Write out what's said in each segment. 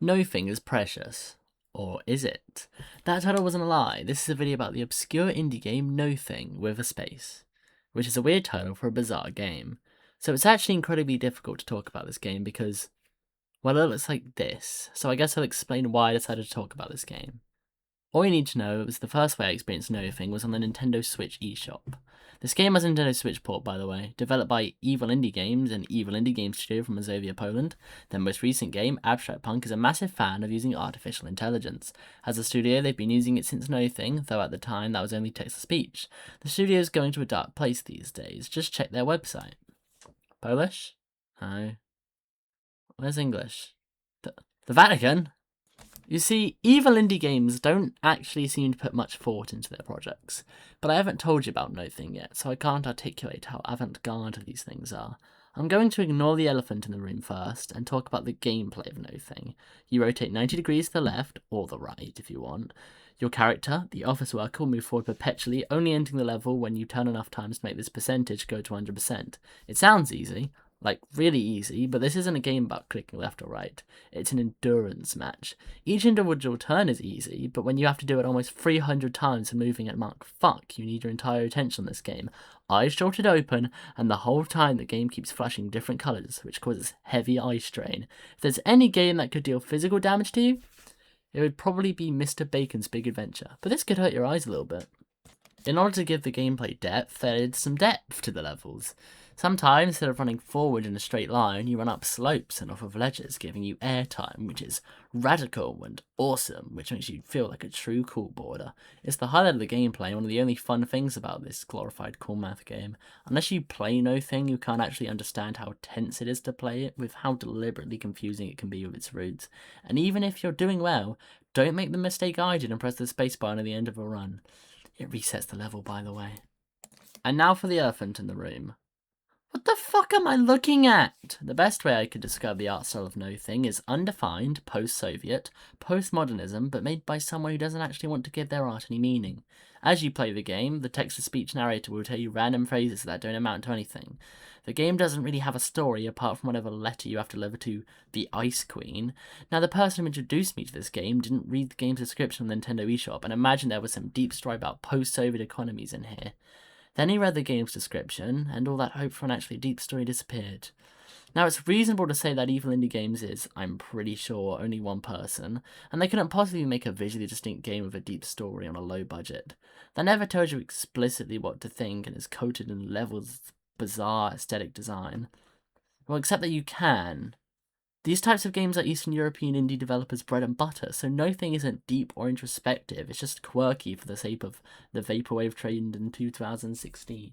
Nothing is precious. Or is it? That title wasn't a lie. This is a video about the obscure indie game Nothing with a space, which is a weird title for a bizarre game. So it's actually incredibly difficult to talk about this game because, well, it looks like this. So I guess I'll explain why I decided to talk about this game. All you need to know is the first way I experienced Nothing was on the Nintendo Switch eShop. This game has a Nintendo Switch port, by the way, developed by Evil Indie Games, an Evil Indie Game studio from Mazovia, Poland. Their most recent game, Abstract Punk, is a massive fan of using artificial intelligence. As a studio, they've been using it since Nothing, though at the time that was only text-to-speech. The studio is going to a dark place these days. Just check their website. Polish? No. Where's English? The Vatican? You see, Evil Indie Games don't actually seem to put much thought into their projects, but I haven't told you about Nothing yet, so I can't articulate how avant-garde these things are. I'm going to ignore the elephant in the room first, and talk about the gameplay of Nothing. You rotate 90 degrees to the left, or the right if you want. Your character, the office worker, will move forward perpetually, only entering the level when you turn enough times to make this percentage go to 100%. It sounds easy, like really easy, but this isn't a game about clicking left or right. It's an endurance match. Each individual turn is easy, but when you have to do it almost 300 times and moving at Mark fuck, you need your entire attention in this game. Eyes shorted open, and the whole time the game keeps flashing different colours, which causes heavy eye strain. If there's any game that could deal physical damage to you, it would probably be Mr. Bacon's Big Adventure, but this could hurt your eyes a little bit. In order to give the gameplay depth, there is some depth to the levels. Sometimes, instead of running forward in a straight line, you run up slopes and off of ledges, giving you airtime, which is radical and awesome, which makes you feel like a true cool boarder. It's the highlight of the gameplay and one of the only fun things about this glorified cool math game. Unless you play Nothing, you can't actually understand how tense it is to play it, with how deliberately confusing it can be with its routes. And even if you're doing well, don't make the mistake I did and press the spacebar near the end of a run. It resets the level, by the way. And now for the elephant in the room. What the fuck am I looking at? The best way I could describe the art style of Nothing is undefined, post-Soviet, postmodernism, but made by someone who doesn't actually want to give their art any meaning. As you play the game, the text-to-speech narrator will tell you random phrases that don't amount to anything. The game doesn't really have a story apart from whatever letter you have to deliver to the Ice Queen. Now, the person who introduced me to this game didn't read the game's description on the Nintendo eShop and imagined there was some deep story about post-Soviet economies in here. Then he read the game's description, and all that hope for an actually deep story disappeared. Now, it's reasonable to say that Evil Indie Games is, I'm pretty sure, only one person, and they couldn't possibly make a visually distinct game with a deep story on a low budget. That never tells you explicitly what to think and is coated in levels of bizarre aesthetic design. Well, except that you can. These types of games are Eastern European indie developers' bread and butter, so Nothing isn't deep or introspective, it's just quirky for the sake of the vaporwave trend in 2016.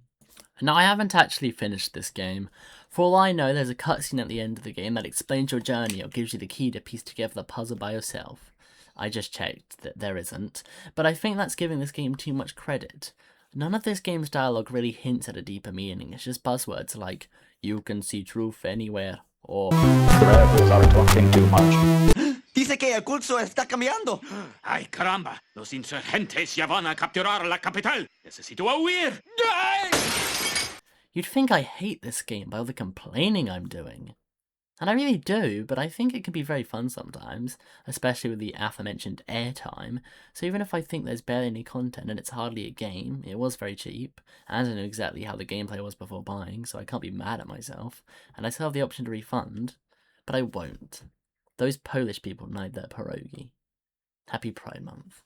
Now, I haven't actually finished this game. For all I know, there's a cutscene at the end of the game that explains your journey or gives you the key to piece together the puzzle by yourself. I just checked that there isn't, but I think that's giving this game too much credit. None of this game's dialogue really hints at a deeper meaning, it's just buzzwords like, you can see truth anywhere, or Rebels are talking too much. Dice que el curso está cambiando. ¡Ay, caramba! Los insurgentes ya van a capturar la capital. Necesito huir. You'd think I hate this game by all the complaining I'm doing. And I really do, but I think it can be very fun sometimes, especially with the aforementioned airtime. So even if I think there's barely any content and it's hardly a game, it was very cheap, and I know exactly how the gameplay was before buying, so I can't be mad at myself, and I still have the option to refund, but I won't. Those Polish people need their pierogi. Happy Pride Month.